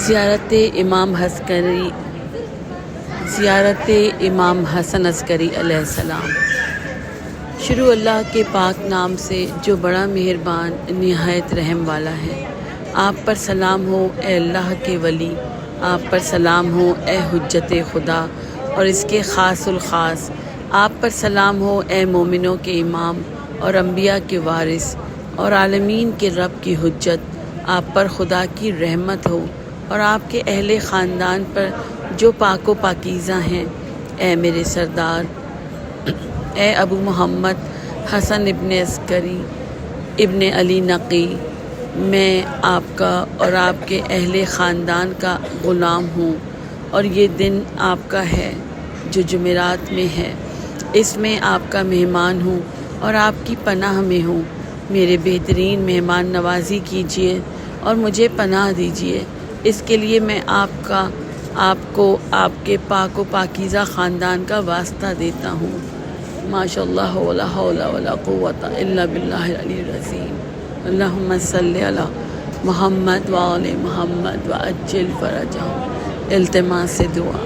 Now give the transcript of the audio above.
زیارت امام حسن عسکری علیہ السلام۔ شروع اللہ کے پاک نام سے جو بڑا مہربان نہایت رحم والا ہے۔ آپ پر سلام ہو اے اللہ کے ولی، آپ پر سلام ہو اے حجت خدا اور اس کے خاص الخاص، آپ پر سلام ہو اے مومنوں کے امام اور انبیاء کے وارث اور عالمین کے رب کی حجت۔ آپ پر خدا کی رحمت ہو اور آپ کے اہل خاندان پر جو پاک و پاکیزہ ہیں۔ اے میرے سردار، اے ابو محمد حسن ابن عسکری ابن علی نقی، میں آپ کا اور آپ کے اہل خاندان کا غلام ہوں، اور یہ دن آپ کا ہے جو جمعرات میں ہے۔ اس میں آپ کا مہمان ہوں اور آپ کی پناہ میں ہوں۔ میرے بہترین مہمان نوازی کیجیے اور مجھے پناہ دیجیے، اس کے لیے میں آپ کو آپ کے پاک و پاکیزہ خاندان کا واسطہ دیتا ہوں۔ ماشاء اللہ ولا حول ولا قوت الا باللہ العلی العظیم۔ اللہم صلی علی محمد وآل محمد وعجل فرجہم۔ التماس دعا۔